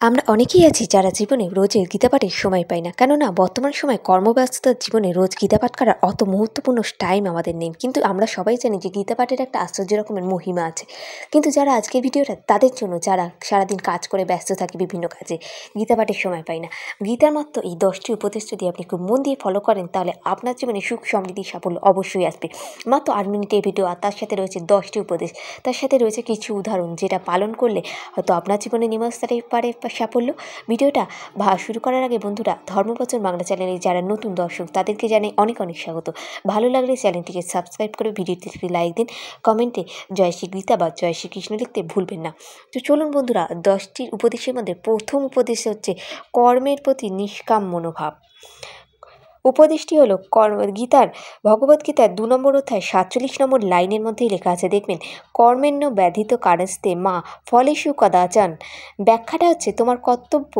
আমরা অনেকেই আছি যারা জীবনে রোজে গীতা পাঠের সময় পাই না, কেননা বর্তমান সময় কর্মব্যস্ততার জীবনে রোজ গীতা পাঠ করার অত মুহূর্তপূর্ণ টাইম আমাদের নেই। কিন্তু আমরা সবাই জানি যে গীতা পাঠের একটা আশ্চর্য রকমের মহিমা আছে। কিন্তু যারা আজকের ভিডিওটা তাদের জন্য, যারা সারাদিন কাজ করে ব্যস্ত থাকে বিভিন্ন কাজে, গীতা পাঠের সময় পায় না। গীতার মাত্র এই 10টি উপদেশ যদি আপনি খুব মন দিয়ে ফলো করেন, তাহলে আপনার জীবনে সুখ সমৃদ্ধি সাফল্য অবশ্যই আসবে। মাত্র 8 মিনিটের ভিডিও, আর তার সাথে রয়েছে 10টি উপদেশ, তার সাথে রয়েছে কিছু উদাহরণ, যেটা পালন করলে হয়তো আপনার জীবনে নেমে আসতে পারে সাফল্য। ভিডিওটা শুরু করার আগে বন্ধুরা, ধর্মবচন বাংলা চ্যানেলে যারা নতুন দর্শক তাদেরকে জানাই অনেক অনেক স্বাগত। ভালো লাগলে চ্যানেলটিকে সাবস্ক্রাইব করে ভিডিওতে একটি লাইক দিন, কমেন্টে জয় শ্রী গীতা বা জয় শ্রীকৃষ্ণ লিখতে ভুলবেন না। তো চলুন বন্ধুরা, 10টি উপদেশের মধ্যে প্রথম উপদেশ হচ্ছে কর্মের প্রতি নিষ্কাম মনোভাব। উপদেশটি হলো গীতার ভগবদ্গীতার 2 নম্বর অধ্যায় 47 নম্বর লাইনের মধ্যেই লেখা আছে, দেখবেন, কর্মেণ্য ব্যাধিত কারস্তে মা ফলেষু কদাচন। ব্যাখ্যাটা হচ্ছে, তোমার কর্তব্য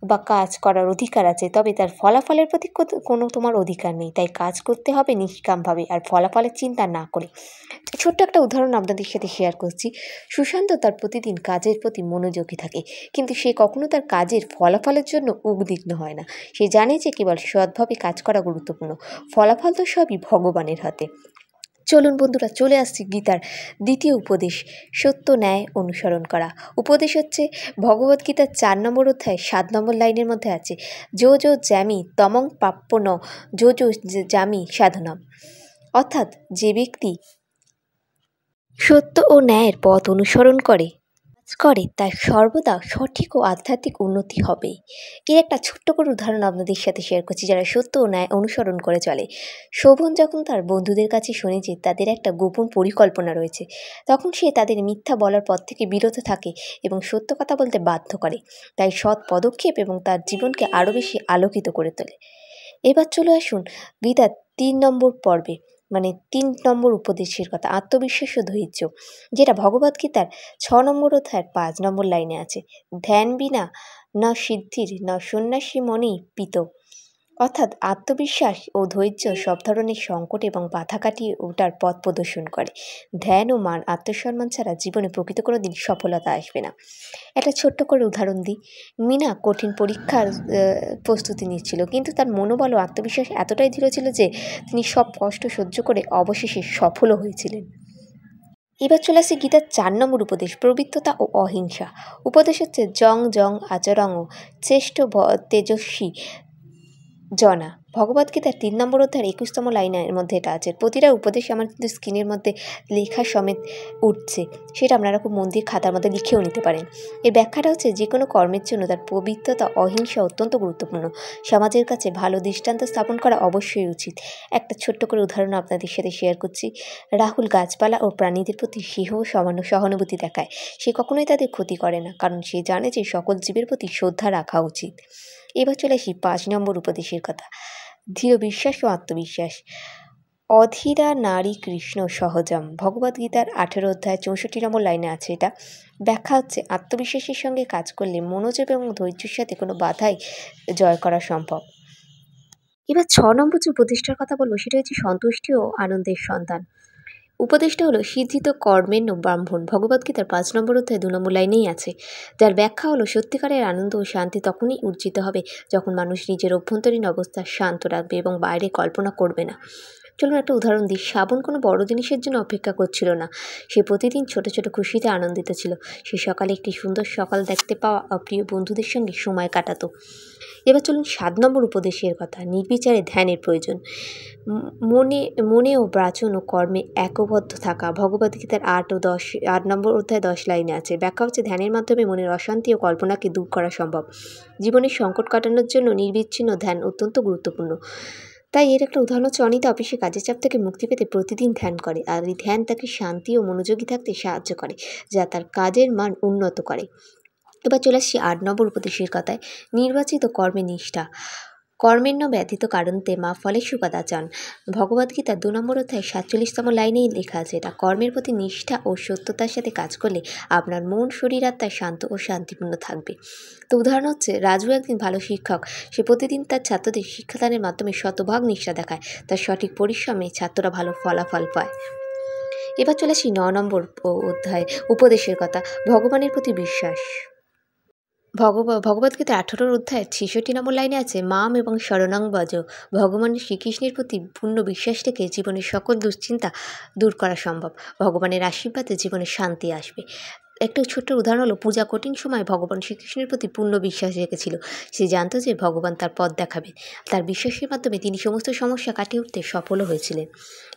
বা কাজ করার অধিকার আছে, তবে তার ফলাফলের প্রতি কোনো তোমার অধিকার নেই। তাই কাজ করতে হবে নিষ্কামভাবে আর ফলাফলের চিন্তা না করে। ছোট্ট একটা উদাহরণ আপনাদের সাথে শেয়ার করছি। সুশান্ত তার প্রতিদিন কাজের প্রতি মনোযোগী থাকে, কিন্তু সে কখনো তার কাজের ফলাফলের জন্য উদ্বিগ্ন হয় না। সে জানে যে কেবল সৎভাবে কাজ করা গুরুত্বপূর্ণ, ফলাফল তো সবই ভগবানের হাতে। চলুন বন্ধুরা, চলে আসছি গীতার দ্বিতীয় উপদেশ, সত্য ন্যায় অনুসরণ করা। উপদেশ হচ্ছে ভগবদ্গীতার 4 নম্বর অধ্যায় 7 নম্বর লাইনের মধ্যে আছে, যো যো জ্যামি তমং প্রাপ্য ন যো যো জামি সাধনম। অর্থাৎ যে ব্যক্তি সত্য ও ন্যায়ের পথ অনুসরণ করে তার সর্বদা সঠিক ও আধ্যাত্মিক উন্নতি হবেই। এর একটা ছোট্ট করে উদাহরণ আপনাদের সাথে শেয়ার করছি। যারা সত্য ও ন্যায় অনুসরণ করে চলে, শোভন যখন তার বন্ধুদের কাছে শুনে যে তাদের একটা গোপন পরিকল্পনা রয়েছে, তখন সে তাদের মিথ্যা বলার পথ থেকে বিরত থাকে এবং সত্য কথা বলতে বাধ্য করে। তাই সৎ পদক্ষেপ এবং তার জীবনকে আরও বেশি আলোকিত করে তোলে। এবার চলে আসুন গীতার 3 নম্বর পর্বে, মানে 3 নম্বর উপদেশের কথা, আত্মবিশ্বাস ও ধৈর্য, যেটা ভগবদ্গীতার 6 নম্বর অধ্যায়ের 5 নম্বর লাইনে আছে, ধ্যান বিনা না সিদ্ধির না সন্ন্যাসী মনি পিত। অর্থাৎ আত্মবিশ্বাস ও ধৈর্য সব ধরনের সংকট এবং বাধা কাটিয়ে ওঠার পথ প্রদর্শন করে। ধ্যান ও মান আত্মসম্মান ছাড়া জীবনে প্রকৃত কোনো দিন সফলতা আসবে না। একটা ছোট্ট করে উদাহরণ দিই। মিনা কঠিন পরীক্ষার প্রস্তুতি নিচ্ছিল, কিন্তু তার মনোবল ও আত্মবিশ্বাস এতটাই দৃঢ় ছিল যে তিনি সব কষ্ট সহ্য করে অবশেষে সফলও হয়েছিলেন। এবার চলে আসে গীতার 4 নম্বর উপদেশ, পবিত্রতা ও অহিংসা। উপদেশ হচ্ছে জং জং আচরং শ্রেষ্ঠ তেজস্বী জনা। ভগবদ্গীতার 3 নম্বর অধ্যায়ের 21তম লাইনের মধ্যে এটা আছে। প্রতিটা উপদেশ আমার কিন্তু স্ক্রিনের মধ্যে লেখা সমেত উঠছে, সেটা আপনারা খুব মন দিয়ে খাতার মধ্যে লিখেও নিতে পারেন। এর ব্যাখ্যাটা হচ্ছে, যে কোনো কর্মের জন্য তার পবিত্রতা অহিংসা অত্যন্ত গুরুত্বপূর্ণ। সমাজের কাছে ভালো দৃষ্টান্ত স্থাপন করা অবশ্যই উচিত। একটা ছোট্ট করে উদাহরণ আপনাদের সাথে শেয়ার করছি। রাহুল গাছপালা ও প্রাণীদের প্রতি সিংহ সহানুভূতি দেখায়। সে কখনোই তাদের ক্ষতি করে না, কারণ সে জানে যে সকল জীবের প্রতি শ্রদ্ধা রাখা উচিত। এবার চলে আসি 5 নম্বর উপদেশের কথা, দৃঢ় বিশ্বাস ও আত্মবিশ্বাস। অধীরা নারী কৃষ্ণ সহজম। ভগবদ্গীতার 18 অধ্যায় 64 নম্বর লাইনে আছে এটা। ব্যাখ্যা হচ্ছে, আত্মবিশ্বাসের সঙ্গে কাজ করলে মনোযোগ এবং ধৈর্যের সাথে কোনো বাধাই জয় করা সম্ভব। এবার 6 নম্বর যে উপদেশটার কথা বলবো, সেটা হচ্ছে সন্তুষ্টি ও আনন্দের সন্তান। উপদেশটা হলো সিদ্ধিত কর্মের ব্রাহ্মণ। ভগবদ্গীতার 5 নম্বর অধ্যায় 2 নম্বর লাইনেই আছে, যার ব্যাখ্যা হলো, সত্যিকারের আনন্দ ও শান্তি তখনই অর্জিত হবে যখন মানুষ নিজের অভ্যন্তরীণ অবস্থা শান্ত রাখবে এবং বাইরে কল্পনা করবে না। চলুন একটা উদাহরণ দিই। শ্রাবণ কোনো বড় জিনিসের জন্য অপেক্ষা করছিল না, সে প্রতিদিন ছোট ছোট খুশিতে আনন্দিত ছিল। সে সকালে একটি সুন্দর সকাল দেখতে পাওয়া অপ্রিয় বন্ধুদের সঙ্গে সময় কাটাতো। এবার চলুন 7 নম্বর উপদেশের কথা, নির্বিচারে ধ্যানের প্রয়োজন। মনে ও বাচন ও কর্মে একবদ্ধ থাকা। ভগবদ্গীতার 8 নম্বর অধ্যায় 10 লাইনে আছে। ব্যাখ্যা হচ্ছে, ধ্যানের মাধ্যমে মনের অশান্তি ও কল্পনাকে দূর করা সম্ভব। জীবনের সংকট কাটানোর জন্য নির্বিচ্ছিন্ন ধ্যান অত্যন্ত গুরুত্বপূর্ণ। তাই এর একটা উদাহরণ হচ্ছে, অনিতা অফিসে কাজের চাপ থেকে মুক্তি পেতে প্রতিদিন ধ্যান করে, আর এই ধ্যান তাকে শান্তি ও মনোযোগী থাকতে সাহায্য করে, যা তার কাজের মান উন্নত করে। এবার চলে আসছি 8 নম্বর উপদেশের কথায়, নির্বাচিত কর্মে নিষ্ঠা। কর্মেণ্য ব্যতীত কারণতে মা ফলেষু কদাচন। ভগবদ্গীতার 2 নম্বর অধ্যায় 47তম লাইনেই লেখা আছে এটা। কর্মের প্রতি নিষ্ঠা ও সত্যতার সাথে কাজ করলে আপনার মন, শরীর, আত্মা শান্ত ও শান্তিপূর্ণ থাকবে। তো উদাহরণ হচ্ছে, রাজু একদিন ভালো শিক্ষক। সে প্রতিদিন তার ছাত্রদের শিক্ষাদানের মাধ্যমে শতভাগ নিষ্ঠা দেখায়। তার সঠিক পরিশ্রমে ছাত্ররা ভালো ফলাফল পায়। এবার চলে আসি 9 নম্বর অধ্যায় উপদেশের কথা, ভগবানের প্রতি বিশ্বাস। ভগবদ্গীতা ১৮ অধ্যায়ের ৬৬ নম্বর লাইনে আছে, মাম এবং শরণং ভজ। ভগবান শ্রীকৃষ্ণের প্রতি পূর্ণ বিশ্বাস থেকে জীবনের সকল দুশ্চিন্তা দূর করা সম্ভব। ভগবানের আশীর্বাদে জীবনে শান্তি আসবে। একটা ছোট্ট উদাহরণ হলো, পূজা কঠিন সময় ভগবান শ্রীকৃষ্ণের প্রতি পূর্ণ বিশ্বাস রেখেছিল। সে জানত যে ভগবান তার পথ দেখাবে। তার বিশ্বাসের মাধ্যমে তিনি সমস্ত সমস্যা কাটিয়ে উঠতে সফলও হয়েছিলেন।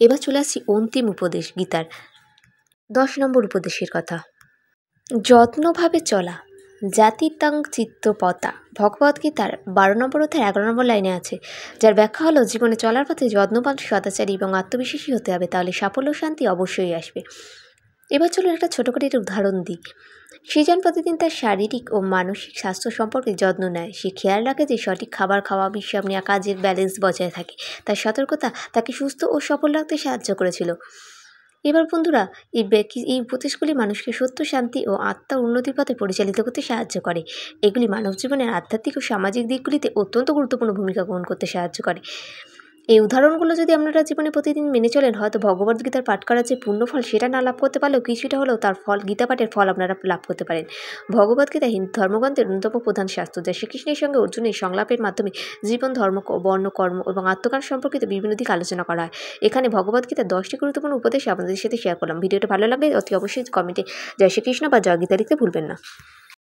এবার চলে আসছি অন্তিম উপদেশ, গীতার ১০ নম্বর উপদেশের কথা। যত্নভাবে চলা জাতিতাং চিত্তপতা। ভগবদ্গীতার ১২ নম্বর অধ্যায় ১১ নম্বর লাইনে আছে, যার ব্যাখ্যা হলো, জীবনে চলার পথে যত্নবান, সদাচারী এবং আত্মবিশ্বাসী হতে হবে, তাহলে সাফল্য শান্তি অবশ্যই আসবে। এবার চলুন একটা ছোটো করে একটা উদাহরণ দিই। সৃজন প্রতিদিন তার শারীরিক ও মানসিক স্বাস্থ্য সম্পর্কে যত্ন নেয়। সে খেয়াল রাখে যে সঠিক খাবার খাওয়া, বিশ্রাম নেওয়া, কাজের ব্যালেন্স বজায় থাকে। তার সতর্কতা তাকে সুস্থ ও সফল রাখতে সাহায্য করেছিল। এবার বন্ধুরা, এই উপদেশগুলি মানুষকে সত্য, শান্তি ও আত্মার উন্নতির পথে পরিচালিত করতে সাহায্য করে। এগুলি মানব জীবনের আধ্যাত্মিক ও সামাজিক দিকগুলিতে অত্যন্ত গুরুত্বপূর্ণ ভূমিকা গ্রহণ করতে সাহায্য করে। এই উদাহরণগুলো যদি আপনারা জীবনে প্রতিদিন মেনে চলেন, হয়তো ভগবদ্গীতার পাঠ করার যে পূর্ণফল সেটা না লাভ করতে পারলেও কিছুটা হলেও তার ফল, গীতা পাঠের ফল আপনারা লাভ করতে পারেন। ভগবদ্গীতা হিন্দু ধর্মগ্রন্থের অন্যতম প্রধান শাস্ত্র, যা শ্রীকৃষ্ণের সঙ্গে অর্জুনের সংলাপের মাধ্যমে জীবন, ধর্ম, বর্ণ, কর্ম এবং আত্মজ্ঞান সম্পর্কিত বিভিন্ন দিক আলোচনা করা হয়। এখানে ভগবদ্গীতার 10টি গুরুত্বপূর্ণ উপদেশ আপনাদের সাথে শেয়ার করলাম। ভিডিওটা ভালো লাগলে অতি অবশ্যই কমেন্টে জয় শ্রীকৃষ্ণ বা জয় গীতা লিখতে ভুলবেন না।